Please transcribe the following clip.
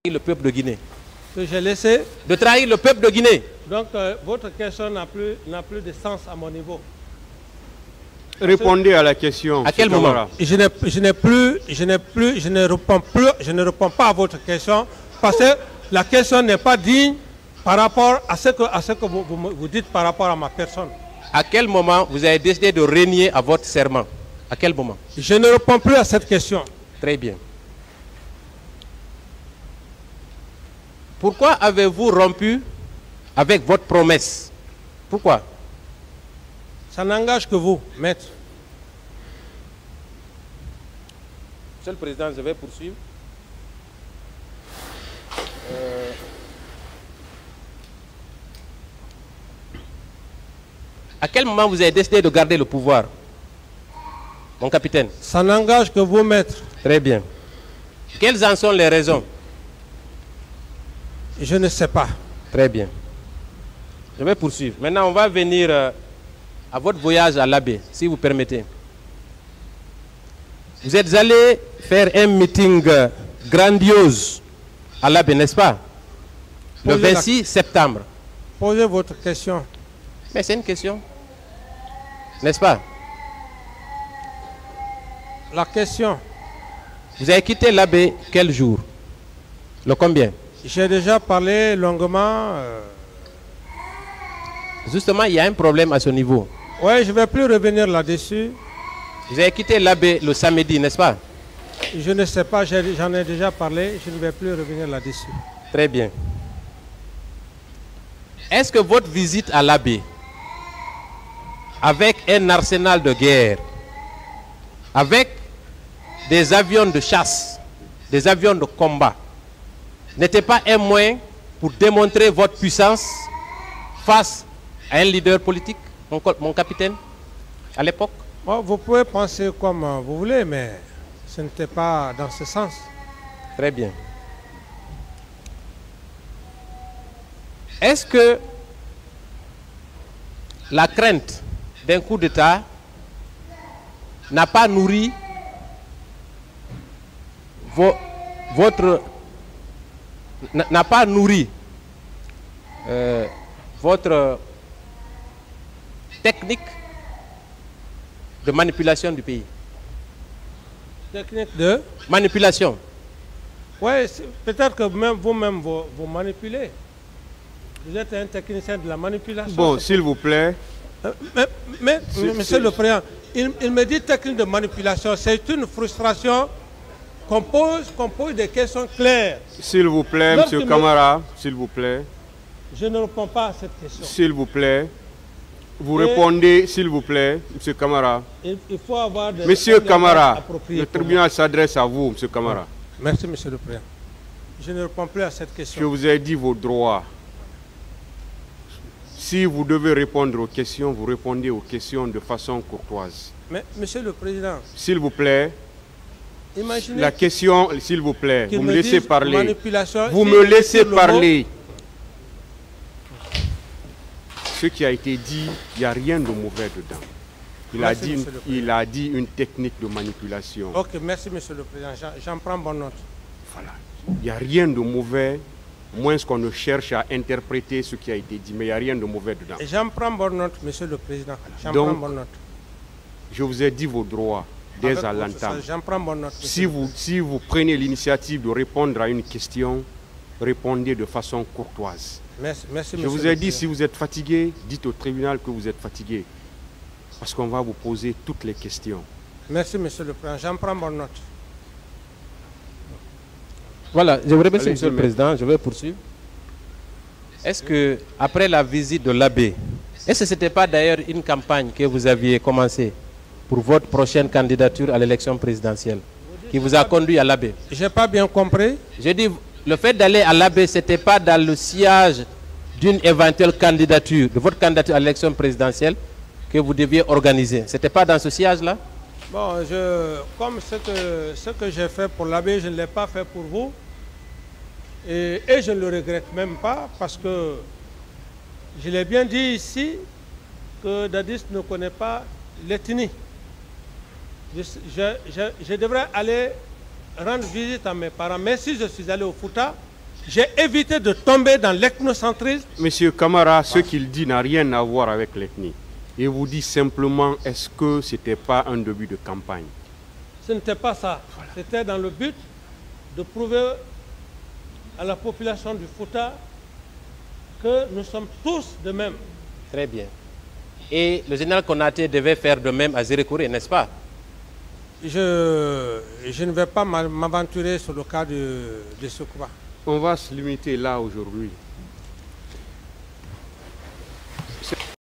le peuple de Guinée. Que j'ai laissé. De trahir le peuple de Guinée. Donc votre question n'a plus de sens à mon niveau. Répondez à la question. À quel moment? Je ne réponds pas à votre question parce que la question n'est pas digne par rapport à ce que vous dites par rapport à ma personne. À quel moment vous avez décidé de renier à votre serment? À quel moment? Je ne réponds plus à cette question. Très bien. Pourquoi avez-vous rompu avec votre promesse? Pourquoi? Ça n'engage que vous, maître. Monsieur le Président, je vais poursuivre. À quel moment vous avez décidé de garder le pouvoir, mon capitaine? Ça n'engage que vous, maître. Très bien. Quelles en sont les raisons? Je ne sais pas. Très bien. Je vais poursuivre. Maintenant, on va venir à votre voyage à l'Abbé, si vous permettez. Vous êtes allé faire un meeting grandiose à l'Abbé, n'est-ce pas? Le 26 septembre. Posez votre question. Mais c'est une question, n'est-ce pas? La question. Vous avez quitté l'Abbé quel jour? Le combien? J'ai déjà parlé longuement. Justement, il y a un problème à ce niveau. Oui, je ne vais plus revenir là-dessus. Vous avez quitté l'Abbé le samedi, n'est-ce pas? Je ne sais pas, j'en ai déjà parlé, je ne vais plus revenir là-dessus. Très bien. Est-ce que votre visite à l'Abbé, avec un arsenal de guerre, avec des avions de chasse, des avions de combat, n'était pas un moyen pour démontrer votre puissance face à un leader politique, mon capitaine, à l'époque? Bon, vous pouvez penser comme vous voulez, mais ce n'était pas dans ce sens. Très bien. Est-ce que la crainte d'un coup d'État n'a pas nourri votre technique de manipulation du pays? Technique de manipulation. Oui, peut-être que vous-même vous manipulez. Vous êtes un technicien de la manipulation. Bon, s'il vous plaît. Mais Monsieur le Président, il me dit technique de manipulation. C'est une frustration qu'on pose des questions claires. S'il vous plaît, Monsieur Camara, s'il vous plaît. Je ne réponds pas à cette question. S'il vous plaît. Vous répondez, s'il vous plaît, Monsieur Camara. Il faut avoir des Monsieur Camara, le tribunal s'adresse à vous, Monsieur Camara. Merci, Monsieur le Président. Je ne réponds plus à cette question. Je vous ai dit vos droits. Si vous devez répondre aux questions, vous répondez aux questions de façon courtoise. Mais, Monsieur le Président, s'il vous plaît, imaginez la question, s'il vous plaît, vous me laissez parler. Vous si me laissez parler. Ce qui a été dit, il n'y a rien de mauvais dedans. Il a dit une technique de manipulation. Ok, merci Monsieur le Président, j'en prends bonne note. Voilà. Il n'y a rien de mauvais, moins qu'on ne cherche à interpréter ce qui a été dit, mais il n'y a rien de mauvais dedans. J'en prends bonne note, Monsieur le Président. J'en prends bonne note. Je vous ai dit vos droits dès à l'entame. J'en prends bonne note. Si vous prenez l'initiative de répondre à une question, répondez de façon courtoise. Merci, je vous ai dit, si vous êtes fatigué, dites au tribunal que vous êtes fatigué. Parce qu'on va vous poser toutes les questions. Merci, Monsieur le Président. j'en prends bonne note. Voilà, je vous remercie, Monsieur le Président. Je vais poursuivre. Est-ce que, après la visite de l'Abbé, est-ce que ce n'était pas d'ailleurs une campagne que vous aviez commencée pour votre prochaine candidature à l'élection présidentielle qui vous a conduit à l'Abbé? Je n'ai pas bien compris. Je dis, le fait d'aller à l'Abbé, ce n'était pas dans le sillage d'une éventuelle candidature, de votre candidature à l'élection présidentielle que vous deviez organiser. Ce n'était pas dans ce sillage-là? Bon, comme ce que j'ai fait pour l'Abbé, je ne l'ai pas fait pour vous. Et je ne le regrette même pas parce que je l'ai bien dit ici que Dadis ne connaît pas l'ethnie. Je devrais aller rendre visite à mes parents. Mais si je suis allé au Fouta, J'ai évité de tomber dans l'ethnocentrisme. Monsieur Camara, ce qu'il dit n'a rien à voir avec l'ethnie. Il vous dit simplement, est-ce que ce n'était pas un début de campagne? Ce n'était pas ça. Voilà. C'était dans le but de prouver à la population du Fouta que nous sommes tous de même. Très bien. Et le général Konaté devait faire de même à Zérékouré, n'est-ce pas? Je ne vais pas m'aventurer sur le cas de Soukouba. On va se limiter là aujourd'hui.